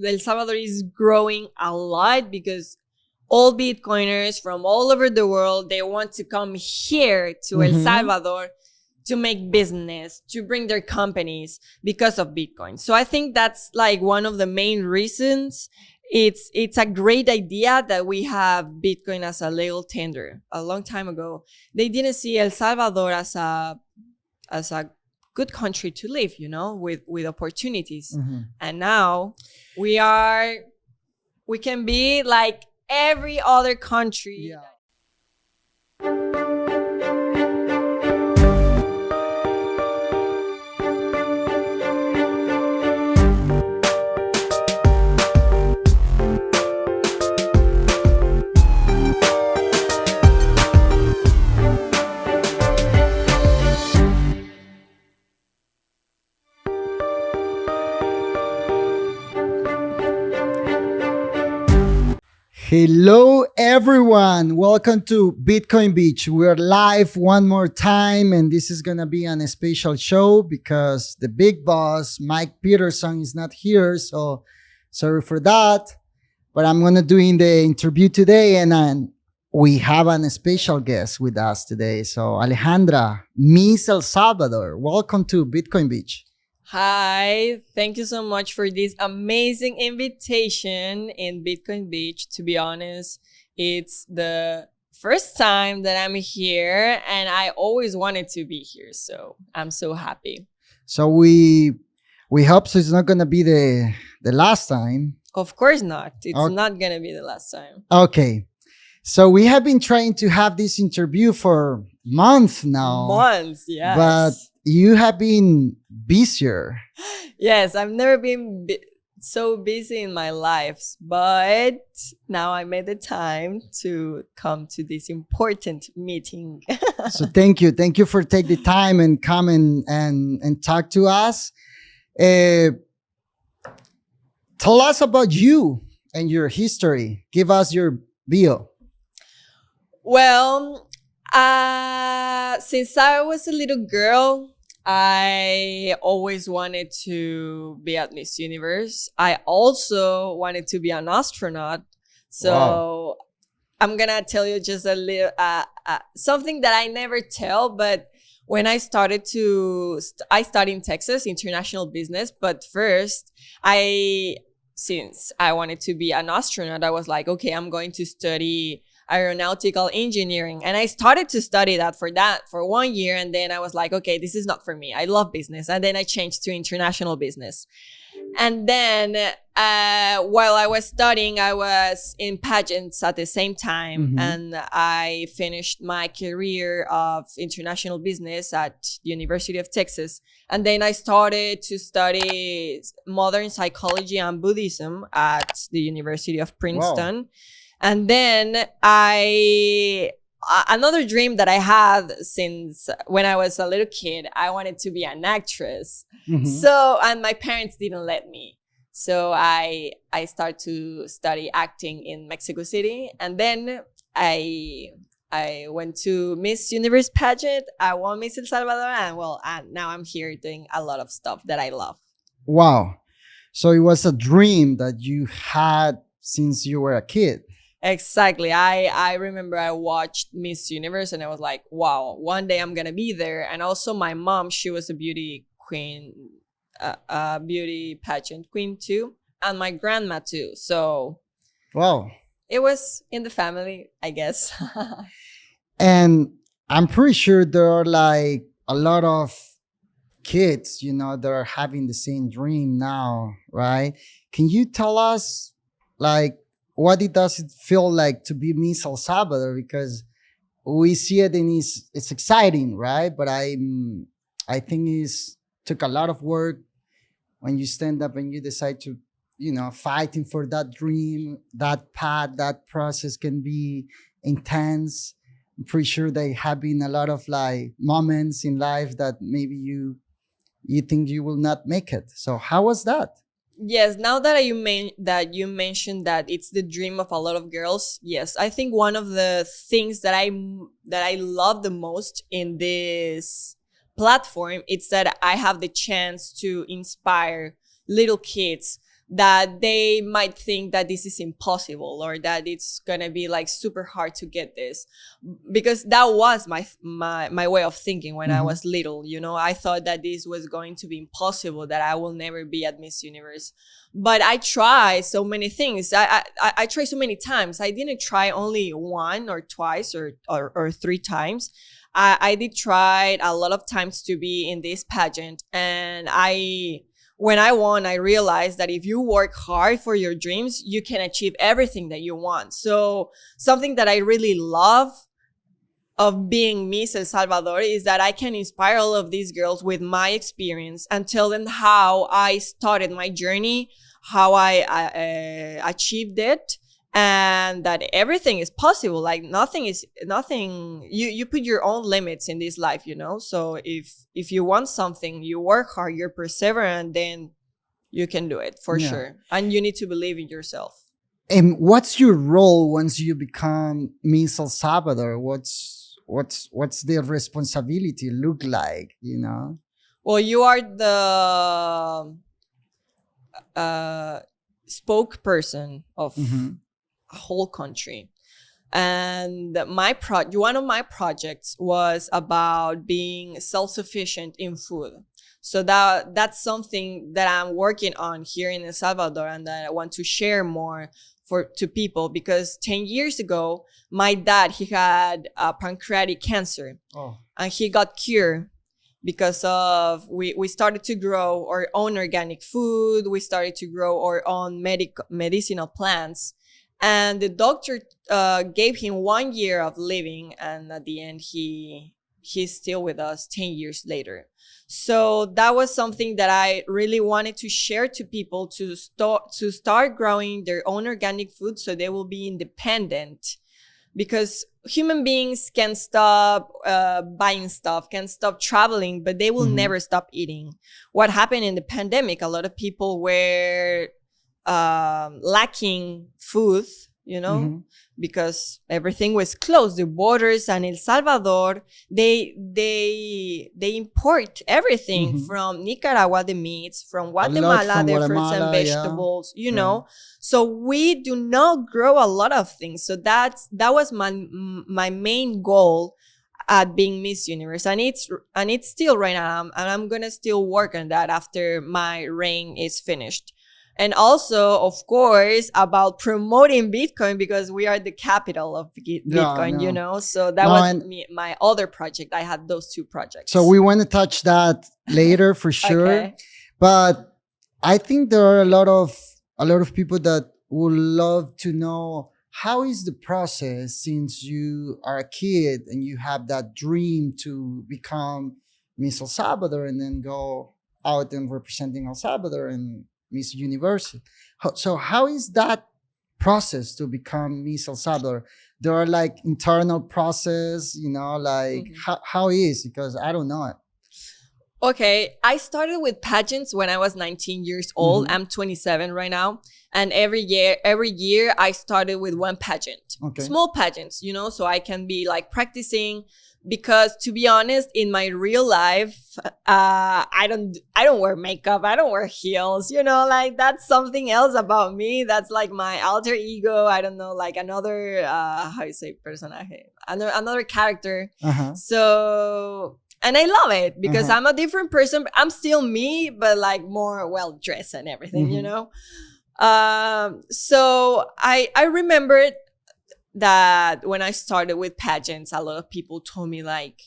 El Salvador is growing a lot because all Bitcoiners from all over the world, they want to come here to El Salvador to make business, to bring their companies because of Bitcoin. So I think that's like one of the main reasons. It's a great idea that we have Bitcoin as a legal tender. A long time ago, they didn't see El Salvador as a good country to live, with opportunities. And now we can be like every other country. Yeah. Hello, everyone. Welcome to Bitcoin Beach. We're live one more time, and this is going to be a special show because the big boss, Mike Peterson, is not here. So sorry for that. But I'm going to do in the interview today, and we have a special guest with us today. So Alejandra, Miss El Salvador, welcome to Bitcoin Beach. Hi, thank you so much for this amazing invitation in Bitcoin Beach. To be honest, it's the first time that I'm here and I always wanted to be here. So I'm so happy. So we hope so it's not going to be the last time. Of course not. It's not going to be the last time. Okay. So we have been trying to have this interview for months now. Months, yes. But you have been busier. Yes, I've never been so busy in my life, but now I made the time to come to this important meeting. So thank you. Thank you for taking the time and come and talk to us. Tell us about you and your history. Give us your bio. Well, since I was a little girl, I always wanted to be at Miss Universe. I also wanted to be an astronaut. So wow. I'm going to tell you just a little, something that I never tell, but when I started I studied in Texas, international business. But first, since I wanted to be an astronaut, I was like, okay, I'm going to study aeronautical engineering. And I started to study that for 1 year. And then I was like, okay, this is not for me. I love business. And then I changed to international business. And then while I was studying, I was in pageants at the same time. And I finished my career of international business at the University of Texas. And then I started to study modern psychology and Buddhism at the University of Princeton. Wow. And then another dream that I had since when I was a little kid, I wanted to be an actress. So, and my parents didn't let me. So I started to study acting in Mexico City. And then I went to Miss Universe pageant. I won Miss El Salvador. And now I'm here doing a lot of stuff that I love. Wow. So it was a dream that you had since you were a kid. Exactly. I remember I watched Miss Universe and I was like, wow, one day I'm going to be there. And also my mom, she was a beauty queen, a beauty pageant queen too. And my grandma too. So wow, it was in the family, I guess. And I'm pretty sure there are like a lot of kids, that are having the same dream now, right? Can you tell us like, what does it feel like to be Miss El Salvador? Because we see it and it's exciting, right? But I think it's took a lot of work when you stand up and you decide to, fighting for that dream, that path, that process can be intense. I'm pretty sure there have been a lot of like moments in life that maybe you think you will not make it. So how was that? Yes, now that you mentioned that it's the dream of a lot of girls, yes, I think one of the things that I love the most in this platform is that I have the chance to inspire little kids that they might think that this is impossible or that it's gonna be like super hard to get this, because that was my way of thinking when I was little. You know, I thought that this was going to be impossible, that I will never be at Miss Universe. But I tried so many things. I tried so many times. I didn't try only one or twice or three times. I did try a lot of times to be in this pageant, and when I won, I realized that if you work hard for your dreams, you can achieve everything that you want. So something that I really love of being Miss El Salvador is that I can inspire all of these girls with my experience and tell them how I started my journey, how I achieved it, and that everything is possible. Like nothing, you put your own limits in this life, you know? So if you want something, you work hard, you're perseverant, then you can do it for sure. And you need to believe in yourself. And what's your role once you become Miss El Salvador? What's the responsibility look like, you know? Well, you are the spokesperson of a whole country. And one of my projects was about being self-sufficient in food. So that's something that I'm working on here in El Salvador, and that I want to share more to people, because 10 years ago, my dad, he had pancreatic cancer. And he got cured because of we started to grow our own organic food. We started to grow our own medicinal plants. And the doctor gave him 1 year of living, and at the end he's still with us 10 years later. So that was something that I really wanted to share to people, to start growing their own organic food so they will be independent. Because human beings can stop buying stuff, can stop traveling, but they will never stop eating. What happened in the pandemic, a lot of people were lacking food, you know, because everything was closed, the borders. And El Salvador, they import everything from Nicaragua, the meats, from Guatemala, the fruits and vegetables, you know. So we do not grow a lot of things. So that was my main goal at being Miss Universe, and it's still right now, and I'm gonna still work on that after my reign is finished. And also, of course, about promoting Bitcoin, because we are the capital of Bitcoin, you know? So that was my other project. I had those two projects. So we want to touch that later for sure. Okay. But I think there are a lot of people that would love to know, how is the process since you are a kid and you have that dream to become Miss El Salvador and then go out and representing El Salvador and Miss Universe. So how is that process to become Miss El Salvador? There are like internal process, you know, like how is, because I don't know it. Okay, I started with pageants when I was 19 years old. I'm 27 right now. And every year I started with one pageant, small pageants, you know, so I can be like practicing. Because to be honest, in my real life, I don't wear makeup. I don't wear heels, you know, like that's something else about me. That's like my alter ego. I don't know, like another, how you say personaje, another character. So, and I love it because I'm a different person. I'm still me, but like more well dressed and everything, you know? So I remembered that when I started with pageants, a lot of people told me like,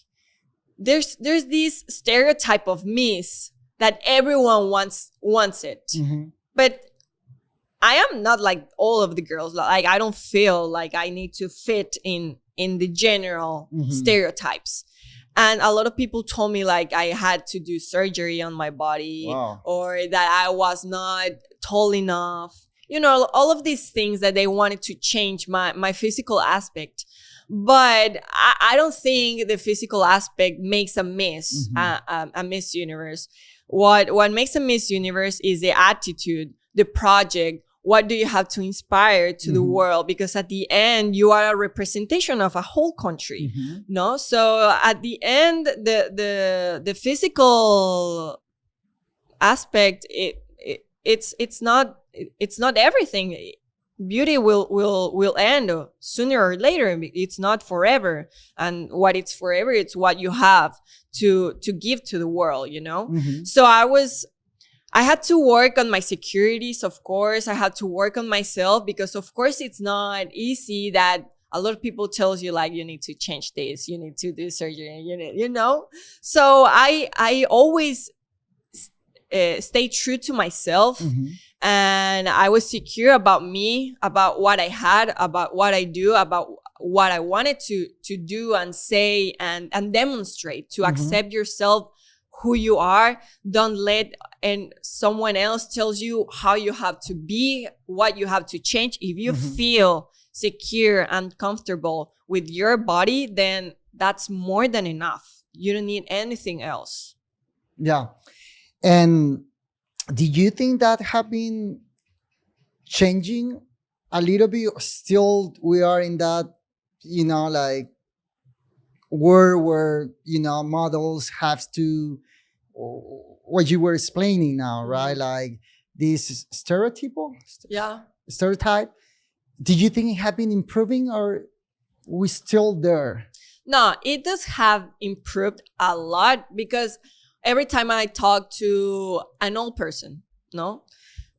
there's this stereotype of Miss that everyone wants it. But I am not like all of the girls. Like I don't feel like I need to fit in the general stereotypes. And a lot of people told me like I had to do surgery on my body, or that I was not tall enough. You know, all of these things that they wanted to change my physical aspect. But I don't think the physical aspect makes a Miss, a Miss Universe. What makes a Miss Universe is the attitude, the project. What do you have to inspire to the world? Because at the end, you are a representation of a whole country, no? So at the end, the physical aspect, it's not everything. Beauty will end sooner or later. It's not forever, and what it's forever, it's what you have to give to the world, you know. Mhm. So I had to work on my securities, of course. I had to work on myself, because of course it's not easy. That a lot of people tells you, like, you need to change this, you need to do surgery, you know. So I always stay true to myself. Mhm. And I was secure about me, about what I had, about what I do, about what I wanted to do and say and demonstrate, to Mhm. accept yourself, who you are. Don't let and someone else tells you how you have to be, what you have to change. If you Mhm. feel secure and comfortable with your body, then that's more than enough. You don't need anything else. Yeah. And do you think that have been changing a little bit? Still, we are in that, like world where, models have to, what you were explaining now, right? Mhm. Like this Yeah. stereotype. Do you think it have been improving, or we still there? No, it does have improved a lot, because every time I talk to an old person, no,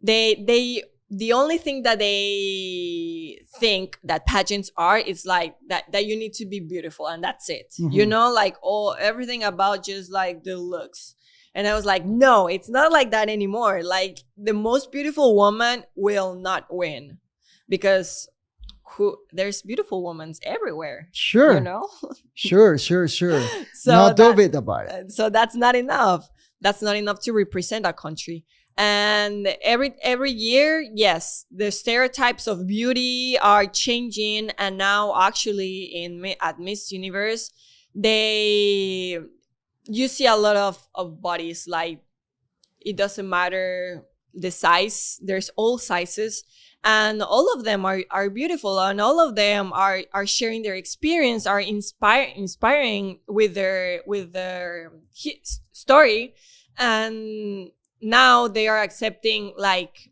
the only thing that they think that pageants are is like that you need to be beautiful, and that's it. You Mhm. know, like everything about just like the looks. And I was like, no, it's not like that anymore. Like, the most beautiful woman will not win, because there's beautiful women everywhere, you Sure, know. sure. No So doubt about it. that's not enough. That's not enough to represent a country. And every year, yes, the stereotypes of beauty are changing. And now, actually, at Miss Universe, they you see a lot of bodies. Like, it doesn't matter the size. There's all sizes, and all of them are beautiful, and all of them are sharing their experience, are inspiring with their story. And now they are accepting, like,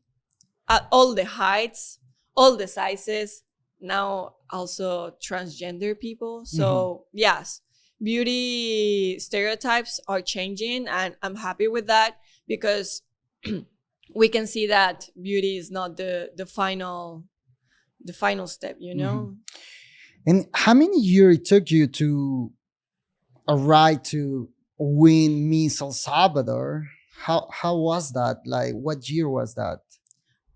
all the heights, all the sizes, now also transgender people. Mhm. So yes, beauty stereotypes are changing, and I'm happy with that, because we can see that beauty is not the final step, you Mhm. know. And how many years it took you to arrive to win Miss El Salvador? How was that? Like, what year was that?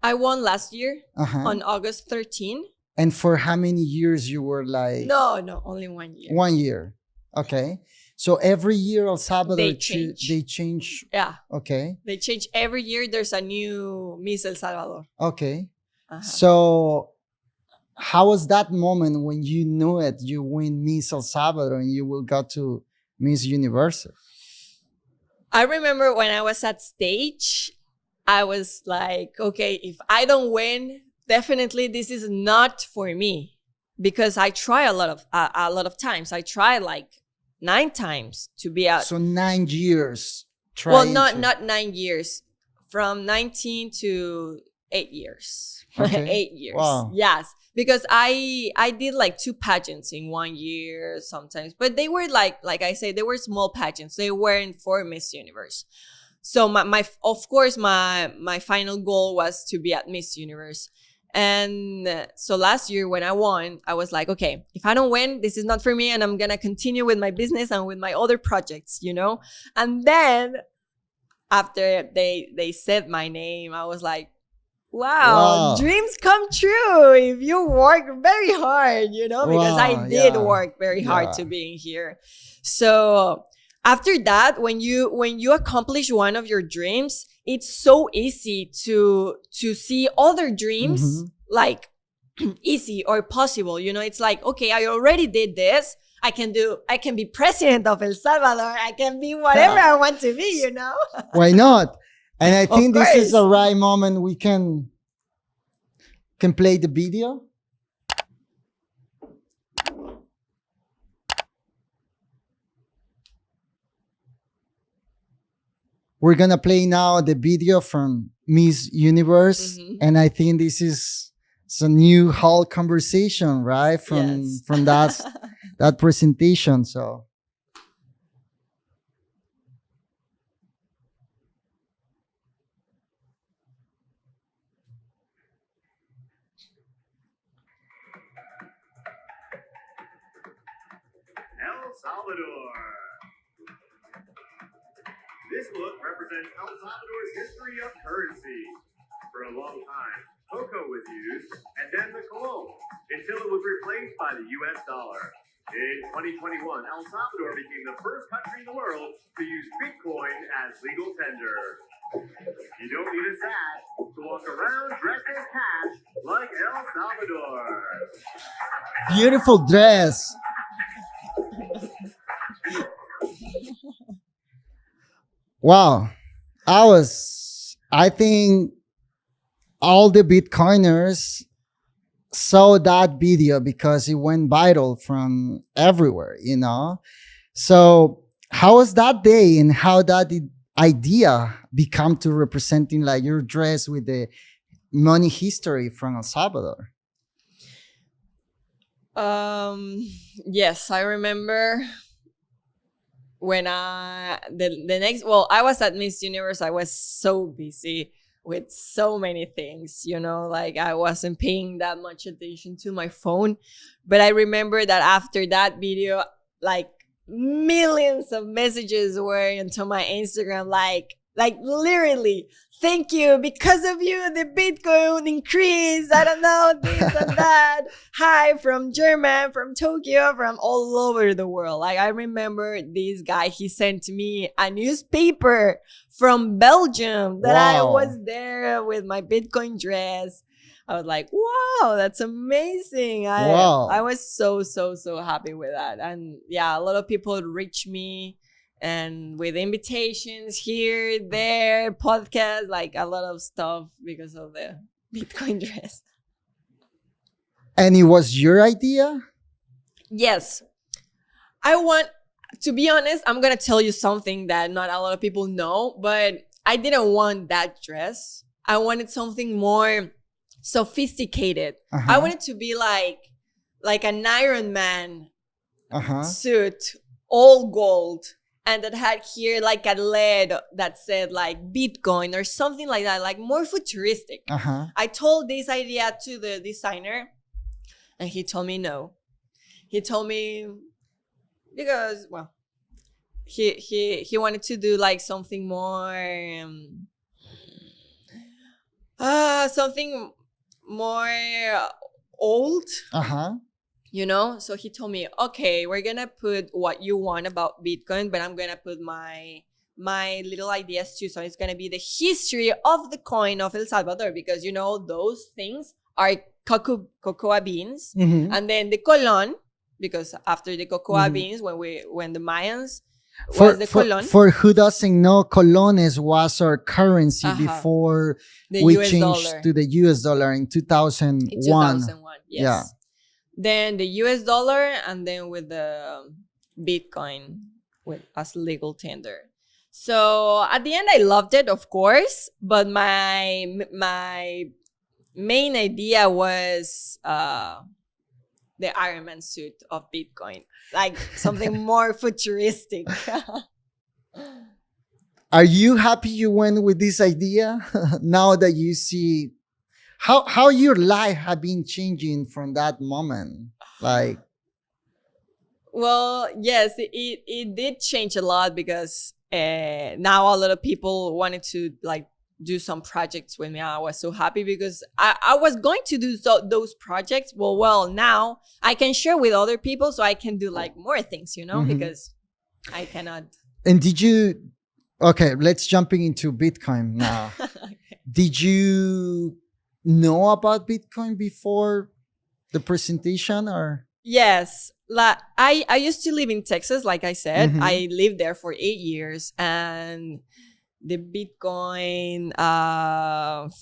I won last year Uh huh. on August 13. And for how many years you were like No, only 1 year. 1 year? Okay. So every year El Salvador They change. they change. Yeah, Okay. they change every year. There's a new Miss El Salvador. Okay. Uh-huh. So how was that moment when you knew it? You win Miss El Salvador and you will go to Miss Universe. I remember when I was at stage, I was like, okay, if I don't win, definitely this is not for me, because I try a lot of times. I tried like 9 times to be out. So 9 years Well, trying not 9 years, from 19 to 8 years. Okay. 8 years. Wow. Yes, because I did like 2 pageants in 1 year sometimes, but they were like I say, they were small pageants. They weren't for Miss Universe. So my of course my final goal was to be at Miss Universe. And so last year when I won, I was like, okay, if I don't win, this is not for me, and I'm gonna continue with my business and with my other projects, you know. And then after they said my name, I was like, wow, Wow. dreams come true if you work very hard, you know, because I Wow, did yeah, work very hard yeah. to being here. So after that, when you accomplish one of your dreams, it's so easy to see other dreams Mhm. like easy or possible. You know, it's like, okay, I already did this. I can be president of El Salvador. I can be whatever I want to be, you know? Why not? And I think this is course. the right moment we can play the video. we're gonna play now the video from Miss Universe, and I think this is a new whole conversation, right? From that presentation. So. El Salvador. This look represents El Salvador's history of currency. For a long time, cocoa was used, and then the colon, until it was replaced by the US dollar. In 2021, El Salvador became the first country in the world to use Bitcoin as legal tender. You don't need a sash to walk around dressed as cash like El Salvador. Beautiful dress. Wow. I think all the Bitcoiners saw that video because it went viral from everywhere, you know? So how was that day and how that idea become to representing like your dress with the money history from El Salvador? Yes, I remember when I was at Miss Universe. I was so busy with so many things, you know, like I wasn't paying that much attention to my phone. But I remember that after that video, like millions of messages were into my Instagram, like literally, thank you, because of you the Bitcoin increased, I don't know, this and that. Hi from Germany, from Tokyo, from all over the world. Like I remember this guy, he sent me a newspaper from Belgium that I was there with my Bitcoin dress. I was like, wow, that's amazing. I was so happy with that. And yeah, a lot of people reached me and with invitations here, there, podcasts, like a lot of stuff because of the Bitcoin dress. And it was your idea? Yes. To be honest, I'm going to tell you something that not a lot of people know, but I didn't want that dress. I wanted something more sophisticated. I wanted to be like an Iron Man suit, all gold. And that had here like a LED that said like Bitcoin or something like that, like more futuristic. I told this idea to the designer and he told me no. He told me because, well, he wanted to do like something more, something more old. You know, so he told me, okay, we're gonna put what you want about Bitcoin, but I'm gonna put my little ideas too. So it's gonna be the history of the coin of El Salvador, because you know those things are cocoa beans, and then the colon, because after the cocoa beans, when the Mayans was the colon. For who doesn't know, colones was our currency before we US changed dollar. to the US dollar in 2001. In 2001, yes. Yeah. Then the US dollar, and then with the Bitcoin as legal tender. So at the end, I loved it, of course, but my main idea was the Iron Man suit of Bitcoin, like something more futuristic. Are you happy you went with this idea now that you see how your life have been changing from that moment? Like, well, yes, it did change a lot because now a lot of people wanted to like do some projects with me. I was so happy because I was going to do those projects. Well, now I can share with other people, so I can do like more things, you know, because I cannot. And did you? Okay, let's jumping into Bitcoin now. Okay. Did you know about Bitcoin before the presentation, or? Yes, like I used to live in Texas, like I said. I lived there for 8 years, and the Bitcoin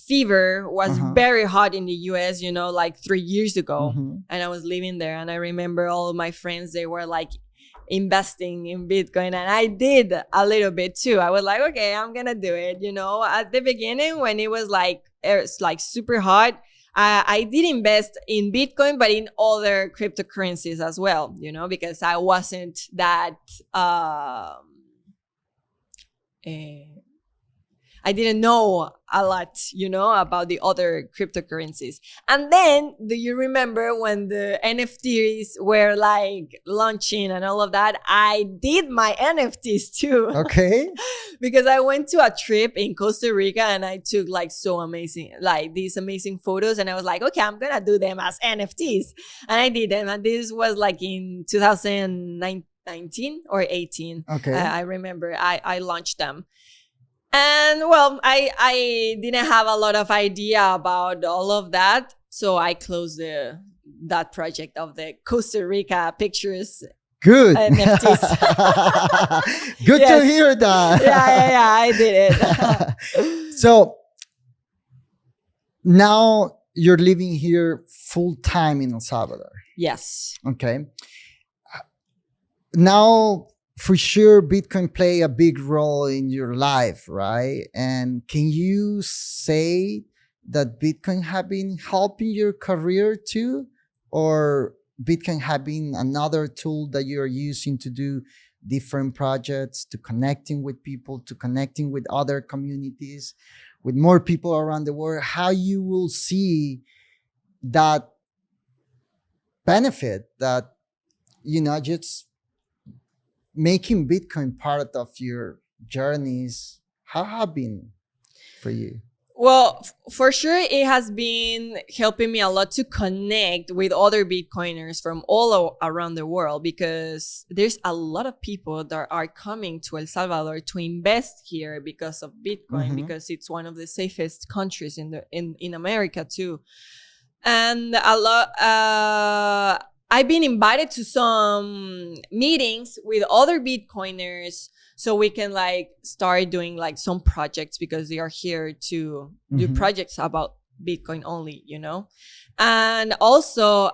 fever was very hot in the US, you know, like 3 years ago. And I was living there, and I remember all of my friends, they were like investing in Bitcoin. And I did a little bit too. I was like, okay, I'm going to do it. You know, at the beginning when it's like super hot, I did invest in Bitcoin, but in other cryptocurrencies as well, you know, because I wasn't that, I didn't know a lot, you know, about the other cryptocurrencies. And then, do you remember when the NFTs were like launching and all of that? I did my NFTs too. Okay. Because I went to a trip in Costa Rica and I took like these amazing photos. And I was like, okay, I'm going to do them as NFTs. And I did them. And this was like in 2019 or 18. Okay. I remember I launched them. And well, I didn't have a lot of idea about all of that. So I closed that project of the Costa Rica pictures. Good. NFTs. Good to hear that. Yeah, I did it. So now you're living here full time in El Salvador. Yes. Okay. Now, for sure, Bitcoin play a big role in your life, right? And can you say that Bitcoin have been helping your career too? Or Bitcoin have been another tool that you're using to do different projects, to connecting with people, to connecting with other communities, with more people around the world? How you will see that benefit that, you know, just making Bitcoin part of your journeys, how have been for you? Well, for sure, it has been helping me a lot to connect with other Bitcoiners from all around the world, because there's a lot of people that are coming to El Salvador to invest here because of Bitcoin, because it's one of the safest countries in America too. And a lot, I've been invited to some meetings with other Bitcoiners so we can like start doing like some projects, because they are here to do projects about Bitcoin only, you know? And also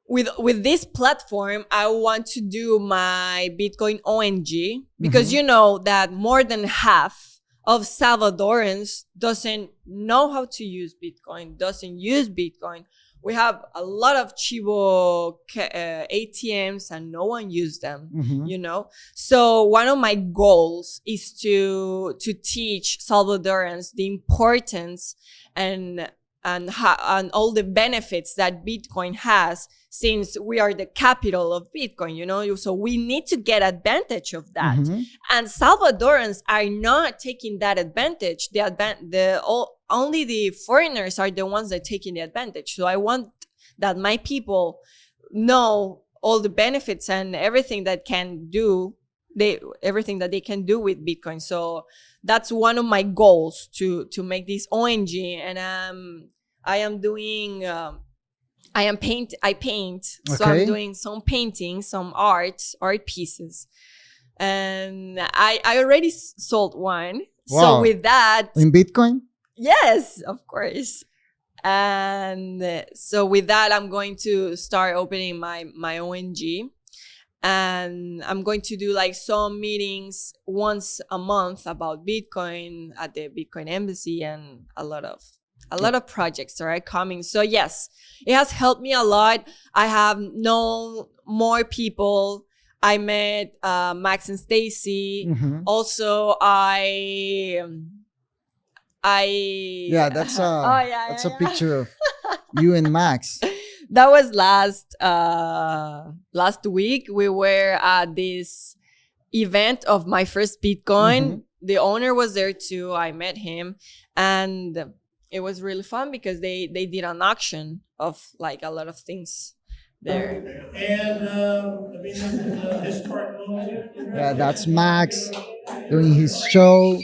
with this platform, I want to do my Bitcoin ONG, because you know that more than half of Salvadorans doesn't know how to use Bitcoin, doesn't use Bitcoin. We have a lot of Chivo ATMs and no one uses them, you know? So one of my goals is to teach Salvadorans the importance and all the benefits that Bitcoin has, since we are the capital of Bitcoin, you know? So we need to get advantage of that. And Salvadorans are not taking that advantage. Only the foreigners are the ones that are taking the advantage. So I want that my people know all the benefits and everything that everything that they can do with Bitcoin. So that's one of my goals, to make this ONG. And I paint. So I'm doing some painting, some art pieces. And I already sold one. Wow. So with that, in Bitcoin? Yes, of course. And so with that, I'm going to start opening my ONG. And I'm going to do like some meetings once a month about Bitcoin at the Bitcoin Embassy, and a lot of projects are coming. So yes, it has helped me a lot. I have known more people. I met Max and Stacy. Also, that's a picture of you and Max. That was last week. We were at this event of my first Bitcoin. The owner was there too. I met him, and it was really fun because they did an auction of like a lot of things there. And historic moment. Yeah, that's Max doing his show.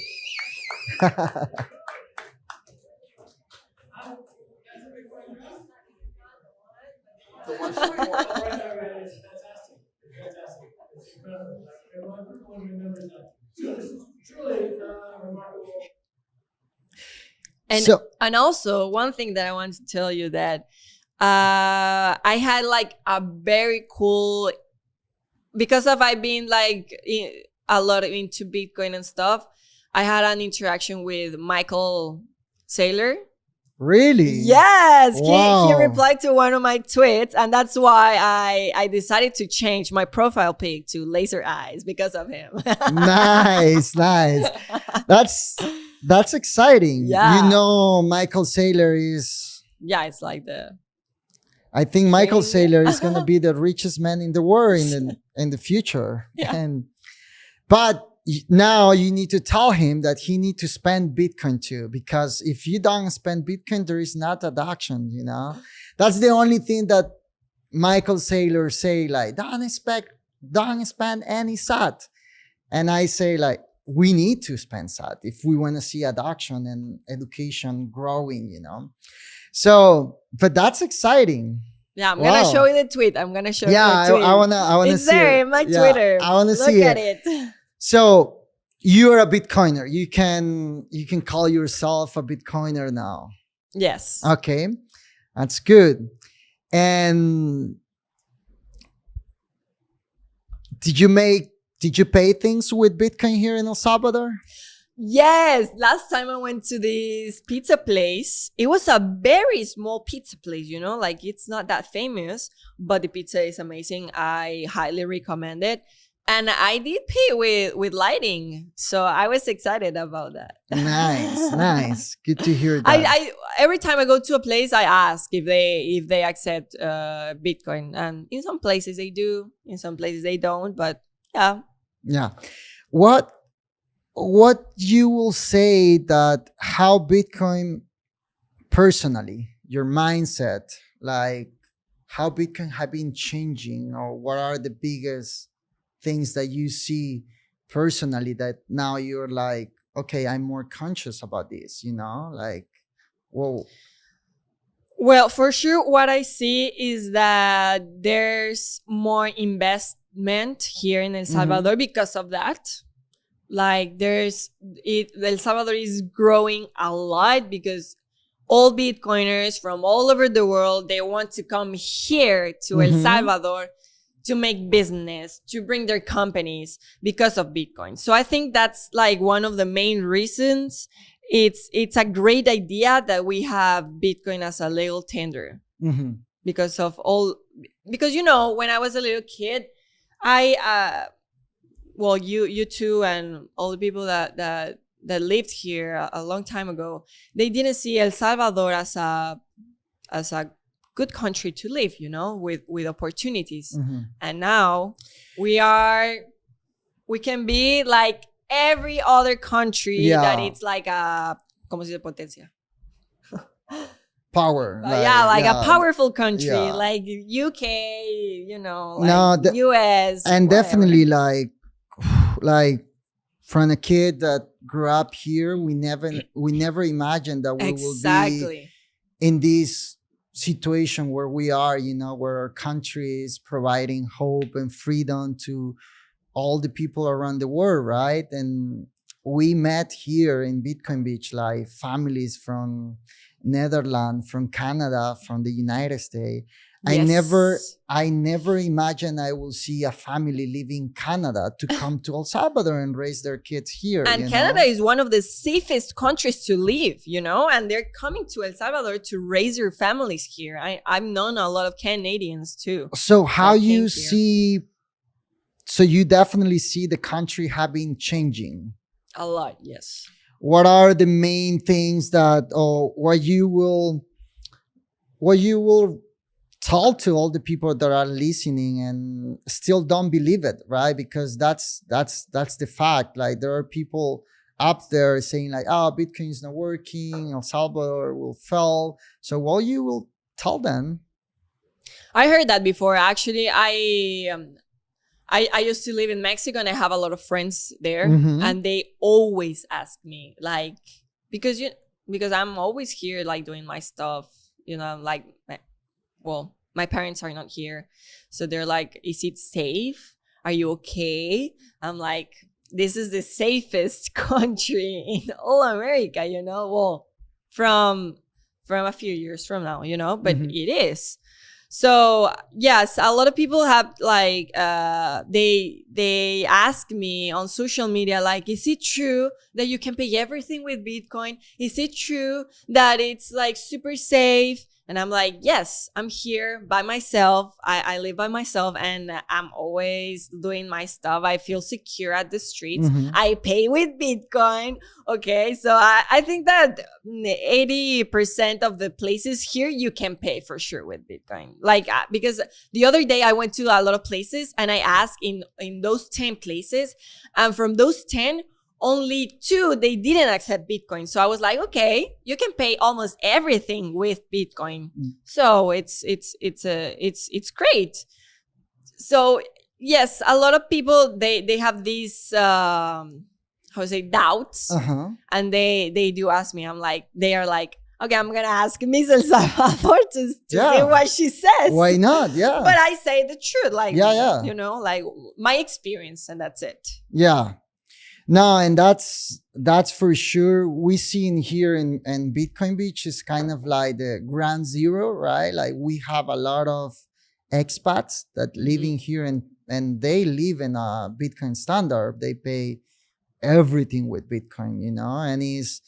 And also one thing that I want to tell you, that I had like a very cool because of I being like a lot into Bitcoin and stuff, I had an interaction with Michael Saylor. Really? Yes, Wow. he replied to one of my tweets, and that's why I decided to change my profile pic to laser eyes because of him. Nice. That's exciting. Yeah. You know, Michael Saylor is. Yeah, it's like I think Michael King. Saylor is gonna be the richest man in the world in the future. Yeah. But now you need to tell him that he need to spend Bitcoin too, because if you don't spend Bitcoin, there is not adoption. You know, that's the only thing that Michael Saylor say, like, don't spend any SAT. And I say, like, we need to spend SAT if we want to see adoption and education growing, you know. So, but that's exciting. Yeah, I'm gonna show you the tweet. I'm gonna show you the tweet. I wanna it's see there it. in my Twitter. I wanna see Look at it. it. So you're a Bitcoiner. You can call yourself a Bitcoiner now. Yes. Okay, that's good. And did you pay things with Bitcoin here in El Salvador? Yes. Last time I went to this pizza place, it was a very small pizza place, you know, like it's not that famous, but the pizza is amazing. I highly recommend it. And I did pay with lighting. So I was excited about that. Nice. Good to hear that. I every time I go to a place, I ask if they accept Bitcoin. And in some places they do, in some places they don't. But yeah. Yeah. What you will say that how Bitcoin personally, your mindset, like how Bitcoin have been changing, or what are the biggest things that you see personally that now you're like, okay, I'm more conscious about this, you know, like, whoa. Well, for sure, what I see is that there's more investment here in El Salvador because of that. Like El Salvador is growing a lot because all Bitcoiners from all over the world, they want to come here to El Salvador to make business, to bring their companies because of Bitcoin. So I think that's like one of the main reasons. It's a great idea that we have Bitcoin as a legal tender because you know, when I was a little kid, you too, and all the people that lived here a long time ago, they didn't see El Salvador as a good country to live, you know, with opportunities. And now we can be like every other country that it's like a, ¿cómo se dice potencia? Power. A powerful country like UK, you know, like US. And whatever. definitely like from a kid that grew up here, we never imagined that we will be in this situation where we are, you know, where our country is providing hope and freedom to all the people around the world, right? And we met here in Bitcoin Beach, like families from Netherlands, from Canada, from the United States. Yes. I never imagined I will see a family leaving Canada to come to El Salvador and raise their kids here. And Canada is one of the safest countries to live, you know, and they're coming to El Salvador to raise their families here. I've known a lot of Canadians too. So how you see, so you definitely see the country having changing. A lot, yes. What are the main things that, or what you will tell to all the people that are listening and still don't believe it, right? Because that's the fact. Like, there are people up there saying like, oh, Bitcoin is not working, El Salvador will fail. So what you will tell them? I heard that before. Actually, I used to live in Mexico and I have a lot of friends there, and they always ask me, like, because I'm always here, like, doing my stuff, you know, like, well, my parents are not here. So they're like, is it safe? Are you okay? I'm like, this is the safest country in all America, you know? Well, from a few years from now, you know, but it is. So yes, a lot of people have like they ask me on social media like, is it true that you can pay everything with Bitcoin? Is it true that it's like super safe? And I'm like, yes, I'm here by myself. I live by myself and I'm always doing my stuff. I feel secure at the streets. Mhm. I pay with Bitcoin. Okay. So I think that 80% of the places here, you can pay for sure with Bitcoin. Like, because the other day I went to a lot of places and I asked in those 10 places, and from those 10, only 2 they didn't accept Bitcoin. So I was like, okay, you can pay almost everything with Bitcoin. So it's great. So yes, a lot of people they have these how to say doubts, Uh-huh. and they do ask me. They are like, okay, I'm gonna ask Miss El Salvador to Yeah. see what she says. Why not? Yeah. But I say the truth, like, Yeah. you know, like my experience, and that's it. Yeah. No, and that's for sure. We see in here in Bitcoin Beach is kind of like the ground zero, right? Like we have a lot of expats that living here and they live in a Bitcoin standard. They pay everything with Bitcoin, you know, and it's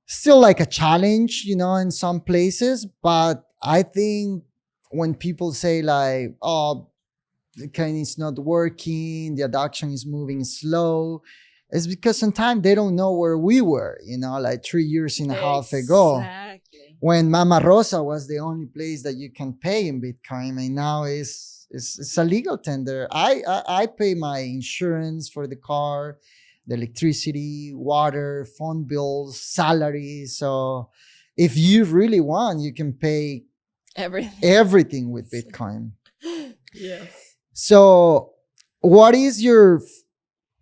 still like a challenge, you know, in some places. But I think when people say like, oh, the kind is not working, the adoption is moving slow, it's because sometimes they don't know where we were, you know, like 3 years and a half ago, Exactly. when Mama Rosa was the only place that you can pay in Bitcoin, and now it's a legal tender. I pay my insurance for the car, the electricity, water, phone bills, salary. So if you really want, you can pay everything with Bitcoin. Yes. So, what is your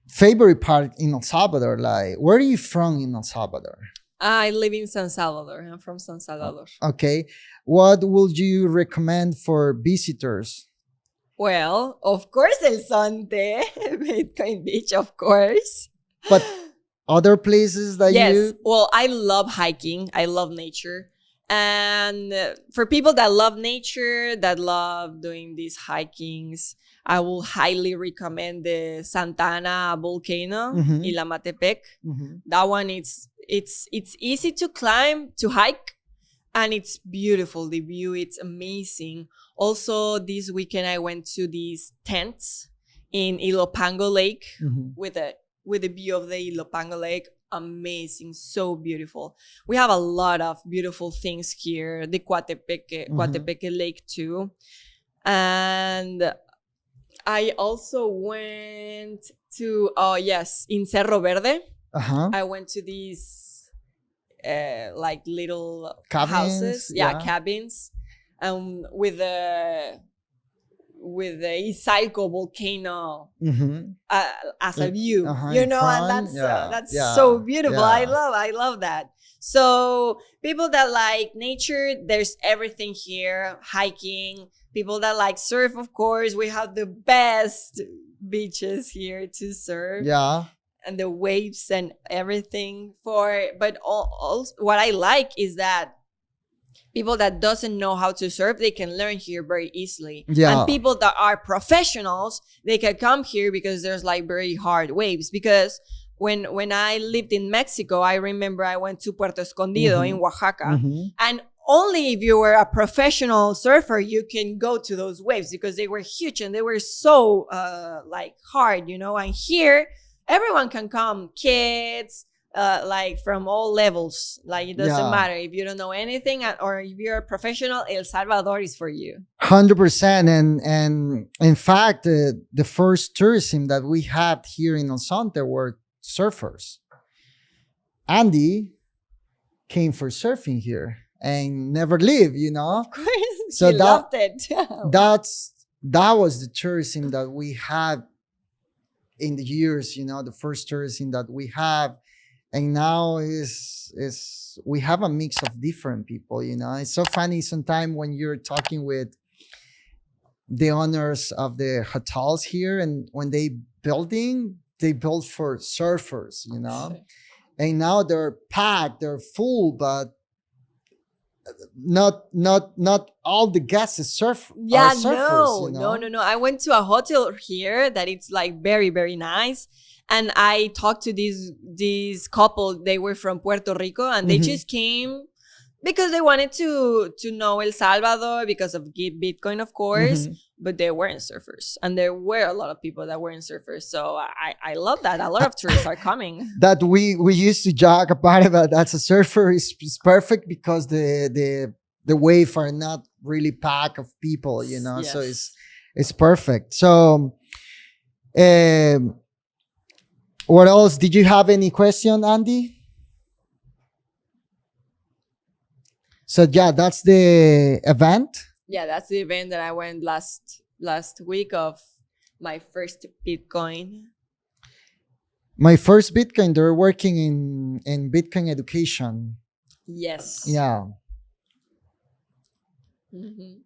favorite part in El Salvador? Like, where are you from in El Salvador? I live in San Salvador. I'm from San Salvador. Okay. What would you recommend for visitors? Well, of course, El Sonte, Bitcoin Beach, of course. But other places that Yes. you... Well, I love hiking. I love nature. And for people that love nature, that love doing these hikings, I will highly recommend the Santa Ana volcano, Mhm. Ilamatepec. Mhm. That one, it's easy to climb, to hike, and it's beautiful. The view, it's amazing. Also, this weekend I went to these tents in Ilopango Lake Mhm. with the view of the Ilopango Lake. Amazing, so beautiful. We have a lot of beautiful things here. The Coatepeque Lake too, and I also went to in Cerro Verde. Uh-huh. I went to these like little Cabins, houses, yeah. cabins, with the Izalco volcano Mhm. as a view, Uh-huh, you in know, front, and that's yeah, so beautiful. yeah. I love that. So people that like nature, there's everything here. Hiking, people that like surf, of course, we have the best beaches here to surf. Yeah. And the waves and everything but also what I like is that people that doesn't know how to surf, they can learn here very easily. Yeah. And people that are professionals, they can come here because there's like very hard waves. Because when I lived in Mexico, I remember I went to Puerto Escondido in Oaxaca. Mhm. And only if you were a professional surfer, you can go to those waves because they were huge and they were so like hard, you know. And here, everyone can come, kids, like from all levels. Like it doesn't matter if you don't know anything or if you're a professional. El Salvador is for you. 100%. And in fact, the first tourism that we had here in El Sonte were surfers. Andy came for surfing here and never leave, you know. Of course, So he loved it. that was the tourism that we had in the years, you know, the first tourism that we have. And now is we have a mix of different people, you know. It's so funny sometimes when you're talking with the owners of the hotels here, and when they build for surfers, you know. And now they're packed, they're full, but not all the guests are Yeah, surfers, no. I went to a hotel here that it's like very, very nice. And I talked to this couple. They were from Puerto Rico and they just came because they wanted to know El Salvador because of Bitcoin, of course. But they weren't surfers. And there were a lot of people that weren't surfers. So I love that. A lot of tourists are coming. That we used to joke about that's a surfer is perfect because the wave are not really pack of people, Yes. so it's perfect. So what else? Did you have any question, Andy? So yeah, that's the event. Yeah, that's the event that I went last week of my first Bitcoin. My first Bitcoin, they're working in Bitcoin education. Yes. Yeah. Mm-hmm.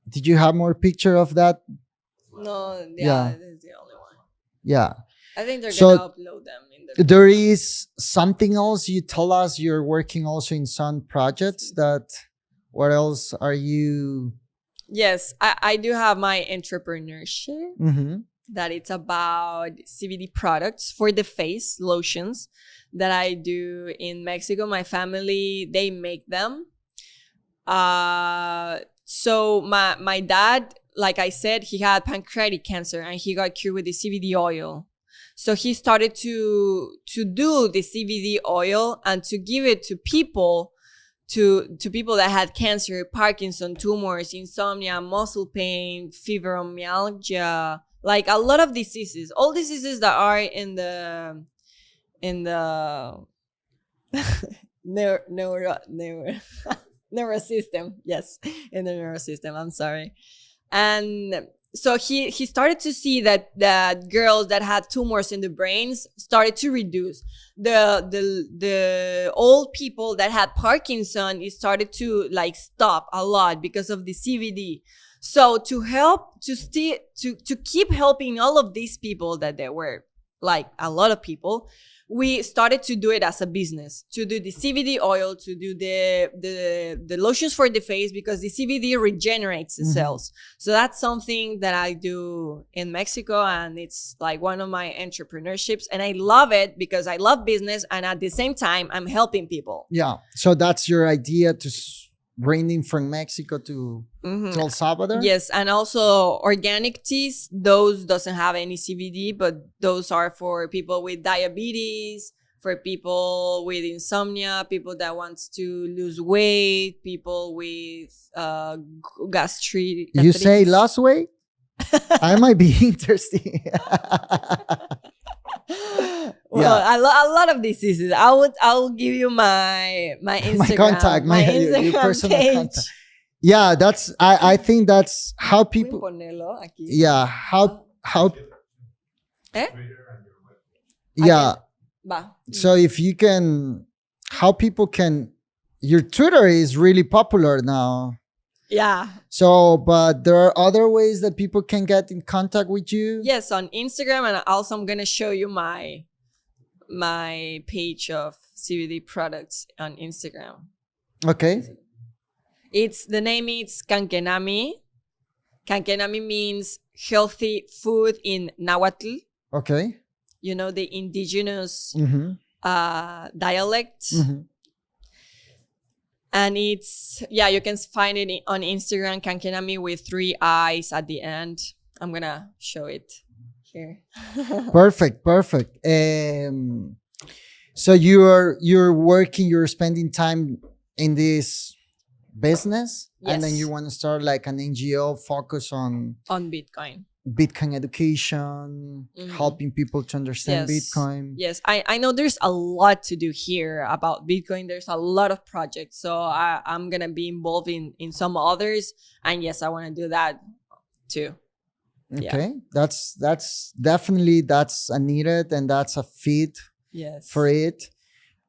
Did you have more picture of that? No, Yeah. this is the only one. Yeah. I think they're So gonna upload them in the there is something else you tell us. You're working also in some projects. What else are you? Yes, I do have my entrepreneurship that it's about CBD products for the face, lotions that I do in Mexico. My family, they make them. So my dad, like I said, he had pancreatic cancer and he got cured with the CBD oil. So he started to do the CBD oil and to give it to people, to people that had cancer, Parkinson, tumors, insomnia, muscle pain, fibromyalgia, like a lot of diseases, all diseases that are in the nervous system. Yes, in the nervous system. I'm sorry. And so he started to see that girls that had tumors in the brains started to reduce. The old people that had Parkinson, it started to like stop a lot because of the CBD. So to help to keep helping all of these people that there were like a lot of people, we started to do it as a business, to do the CBD oil, to do the lotions for the face, because the CBD regenerates the cells. So that's something that I do in Mexico, and it's like one of my entrepreneurships, and I love it because I love business, and at the same time I'm helping people. Yeah. So that's your idea to bring from Mexico to El Salvador? Yes, and also organic teas, those doesn't have any CBD, but those are for people with diabetes, for people with insomnia, people that wants to lose weight, people with gastritis. You say lost weight? I might be interested. Well, a lot of diseases. I'll give you my Instagram, my contact, my your Instagram personal page. contact. Yeah, that's I think that's how people. Yeah, how Eh? Yeah. Va. So if you can, how people can. Your Twitter is really popular now. Yeah. So, but there are other ways that people can get in contact with you. Yes, on Instagram, and also I'm gonna show you my page of CBD products on Instagram. Okay. The name is Kankenami. Kankenami means healthy food in Nahuatl. Okay. You know, the indigenous dialect. And it's, you can find it on Instagram, Kankenami, with 3 eyes at the end. I'm going to show it here. Perfect. So you're working, you're spending time in this business, and then you want to start like an NGO focus on Bitcoin education, helping people to understand Bitcoin. Yes, I know there's a lot to do here about Bitcoin. There's a lot of projects. So I'm going to be involved in some others. And yes, I want to do that too. Okay. That's definitely, that's a needed, and that's a fit for it.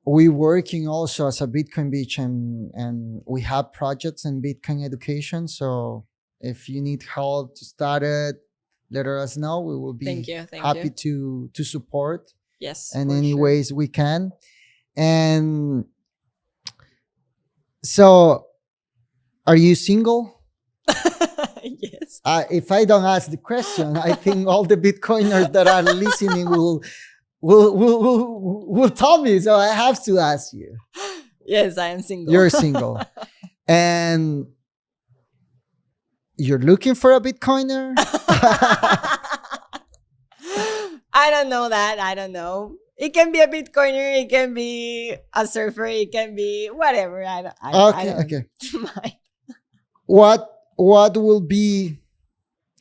We're working also as a Bitcoin Beach, and we have projects in Bitcoin education. So if you need help to start it, let us know. We will be happy to support. Yes. In any ways we can. And So, are you single? Yes. If I don't ask the question, I think all the Bitcoiners that are listening will tell me. So I have to ask you. Yes, I am single. You're single, and you're looking for a Bitcoiner. I don't know that. I don't know. It can be a Bitcoiner. It can be a surfer. It can be whatever. I don't Okay. mind. What will be,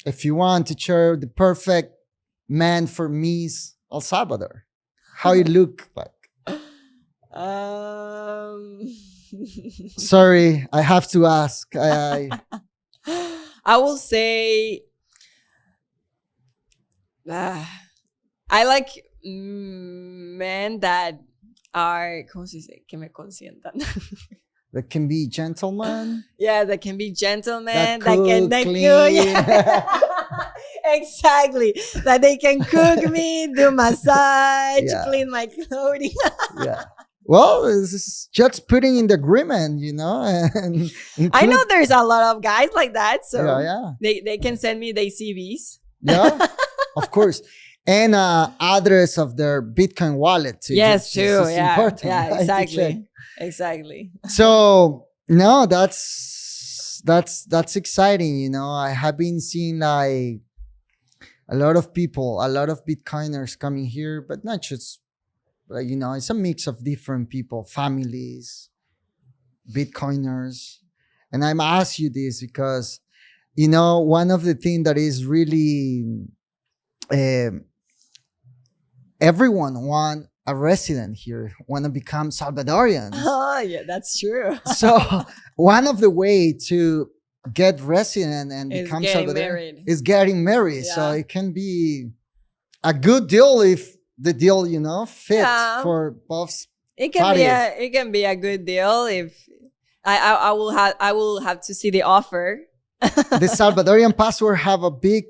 if you want to share the perfect man for Miss El Salvador? How you look like? Sorry, I have to ask. I will say I like men that are, ¿cómo se dice? Que me consientan. That can be gentleman. Yeah, that can be gentlemen. That cook, that clean. Yeah. Exactly. That they can cook me, do massage, Yeah. clean my clothing. Yeah. Well, it's just putting in the agreement, and I know there's a lot of guys like that, so yeah. they can send me their CVs. Yeah, of course. And address of their Bitcoin wallet too. Yes, This too. is Yeah, important, yeah, right, to check. exactly, exactly. So no, that's exciting. I have been seeing like a lot of people, a lot of Bitcoiners coming here, but not just like it's a mix of different people, families, Bitcoiners. And I'm asking you this because one of the things that is really everyone want a resident here, want to become Salvadorians. Oh, yeah, that's true. So one of the way to get resident and Is become getting Salvadorian married. is getting married. So Yeah. it can be a good deal if the deal, fit Yeah. for both. It can be a good deal if I will have to see the offer. The Salvadorian passport have a big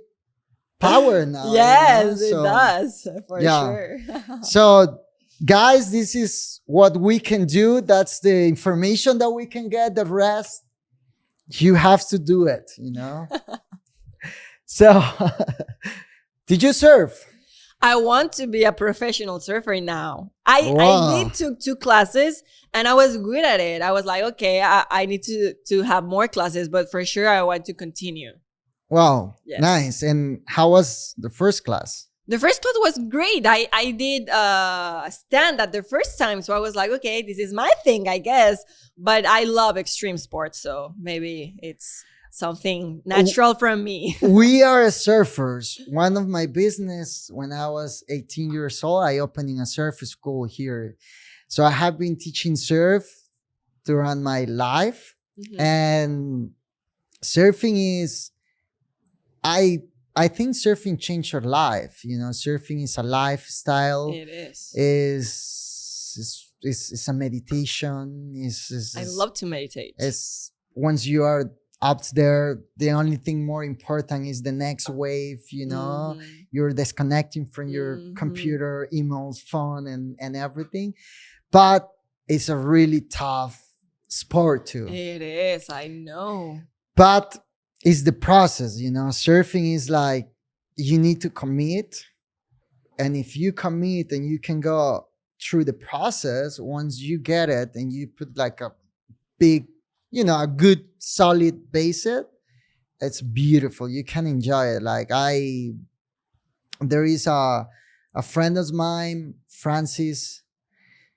power now. Yes, So, it does for yeah. sure. So, guys, this is what we can do. That's the information that we can get. The rest, you have to do it, So, did you surf? I want to be a professional surfer now. I Wow. did took 2 classes and I was good at it. I was like, okay, I need to have more classes, but for sure I want to continue. Wow, Yes. nice. And how was the first class? The first class was great. I did stand at the first time. So I was like, okay, this is my thing, I guess. But I love extreme sports. So maybe it's something natural from me. We are surfers. One of my business when I was 18 years old, I opened a surf school here. So I have been teaching surf throughout my life. Mhm. And surfing is, I think surfing changed your life. Surfing is a lifestyle. It is. It's a meditation. I love to meditate. It's once you are up there, the only thing more important is the next wave. Mhm. You're disconnecting from your Mhm. computer, emails, phone, and everything. But it's a really tough sport too. It is. I know. But it's the process. Surfing is like you need to commit, and if you commit and you can go through the process, once you get it and you put like a big, a good solid base, it's beautiful. You can enjoy it. Like there is a friend of mine, Francis.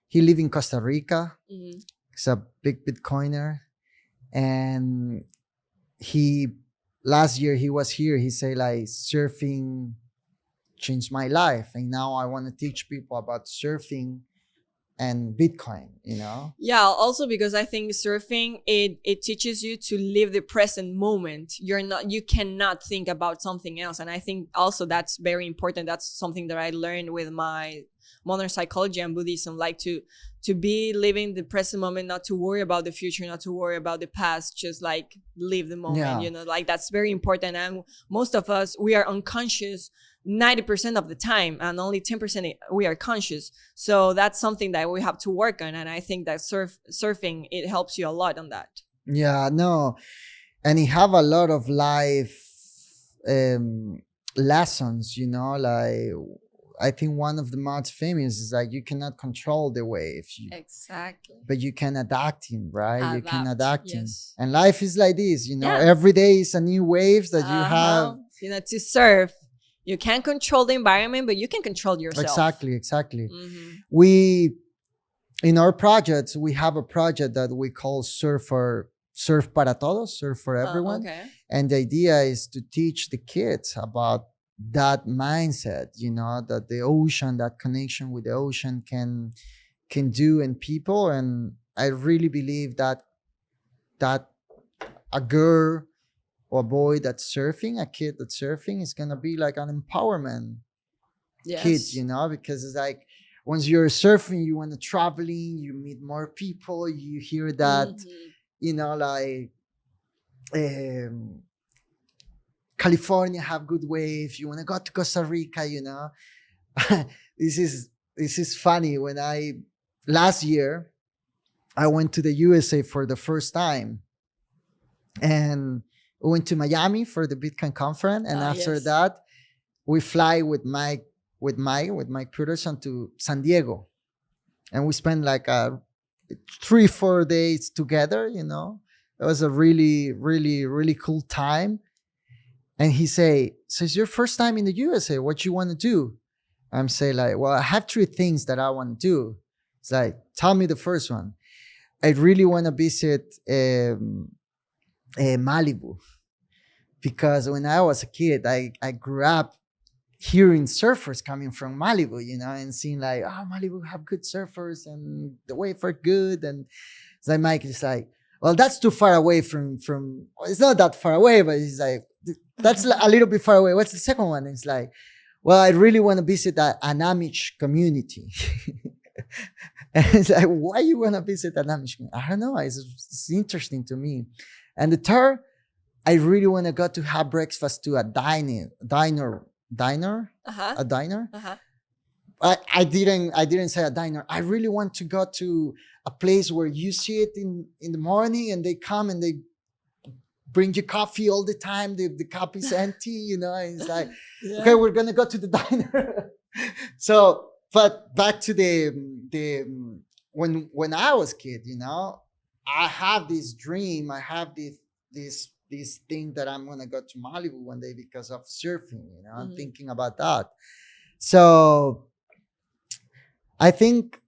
He live in Costa Rica. Mhm. He's a big Bitcoiner, and last year he was here. He said like surfing changed my life, and now I want to teach people about surfing and Bitcoin. Yeah, also because I think surfing it teaches you to live the present moment. You cannot think about something else. And I think also that's very important. That's something that I learned with my modern psychology and Buddhism, like to be living the present moment, not to worry about the future, not to worry about the past, just like live the moment. Yeah. Like that's very important. And most of us, we are unconscious 90% of the time, and only 10% we are conscious. So that's something that we have to work on. And I think that surfing, it helps you a lot on that. Yeah, no. And he have a lot of life lessons, you know, like I think one of the most famous is like you cannot control the wave, Exactly. but you can adapt him, right? You can adapt him. Yes. And life is like this, you know, Yeah. every day is a new waves that you have. You know, to surf, you can't control the environment, but you can control yourself. Exactly. We, in our projects, we have a project that we call Surf para Todos, Surf for Everyone. Okay. And the idea is to teach the kids about that mindset, you know, that the ocean, that connection with the ocean can do in people. And I really believe that a girl or a boy that's surfing, a kid that's surfing is gonna be like an empowerment kid, you know, because it's like once you're surfing, you want to traveling, you meet more people, you hear that, you know, like California have good waves. You want to go to Costa Rica, you know. This is funny. When last year I went to the USA for the first time, and we went to Miami for the Bitcoin conference, and after that, we fly with Mike Peterson to San Diego, and we spent like 3-4 days together. You know, it was a really, really, really cool time. And he say, so it's your first time in the USA. What you want to do? I'm saying like, well, I have 3 things that I want to do. It's like, tell me the first one. I really want to visit Malibu, because when I was a kid, I grew up hearing surfers coming from Malibu, you know, and seeing like, oh, Malibu have good surfers and the waves are good. And it's like Mike is like, well, that's too far away from. It's not that far away, but he's like, that's a little bit far away. What's the second one? It's like, well, I really want to visit an Amish community. And it's like, why you want to visit an Amish community? I don't know. It's interesting to me. And the third, I really want to go to have breakfast to a diner. A diner. I didn't say a diner. I really want to go to a place where you see it in the morning and they come and they bring you coffee all the time. The cup is empty, you know, and it's like, okay, we're going to go to the diner. So, but back to when I was a kid, you know, I have this dream. I have this thing that I'm going to go to Malibu one day because of surfing, you know, I'm thinking about that. So I think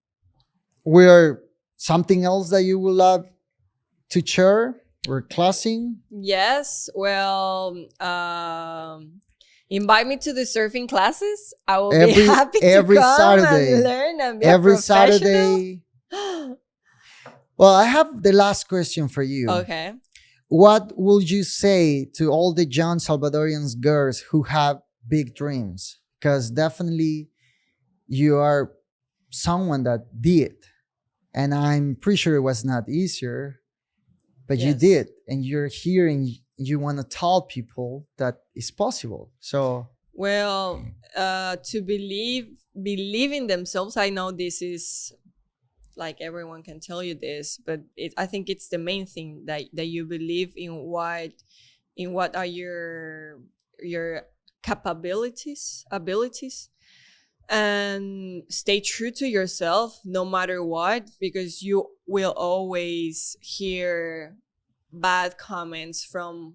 we're something else that you would love to share. We're closing. Yes. Well, invite me to the surfing classes. I will be happy to come Saturday. And learn and be every a professional. Saturday. Well, I have the last question for you. Okay. What would you say to all the young Salvadorian girls who have big dreams? Because definitely you are someone that did. And I'm pretty sure it was not easier, but you did. And you're here and you want to tell people that it's possible. So, well, to believe in themselves. I know this is like everyone can tell you this, but I think it's the main thing that you believe in what are your abilities, and stay true to yourself no matter what, because you will always hear bad comments from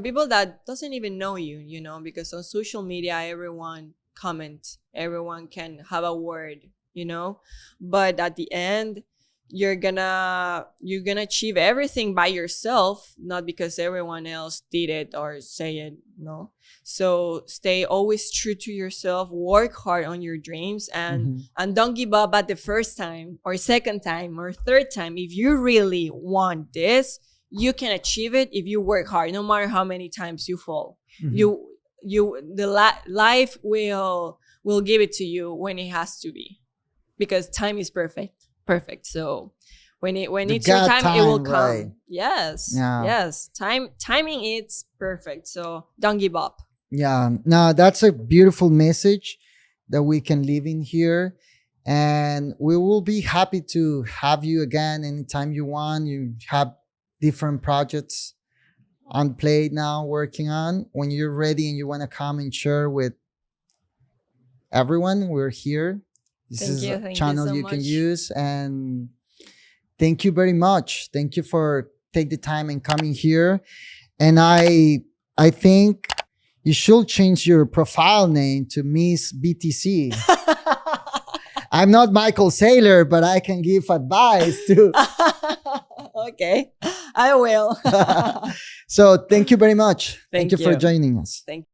people that doesn't even know you, you know, because on social media everyone comments, everyone can have a word, you know, but at the end you're gonna achieve everything by yourself, not because everyone else did it or say it, no. So stay always true to yourself, work hard on your dreams, and don't give up at the first time or second time or third time. If you really want this, you can achieve it if you work hard, no matter how many times you fall. Life will give it to you when it has to be, because time is perfect. So when it's your time, it will come. Right. Yes. Timing, it's perfect. So don't give up. Yeah, no, that's a beautiful message that we can live in here. And we will be happy to have you again anytime you want. You have different projects on plate now working on. When you're ready and you want to come and share with everyone, we're here. This Thank is you. a Thank you channel so you can much. use. And thank you very much. Thank you for take the time and coming here. And I think you should change your profile name to Miss BTC. I'm not Michael Saylor, but I can give advice too. Okay, I will. So thank you very much. Thank Thank you for you. joining us. Thank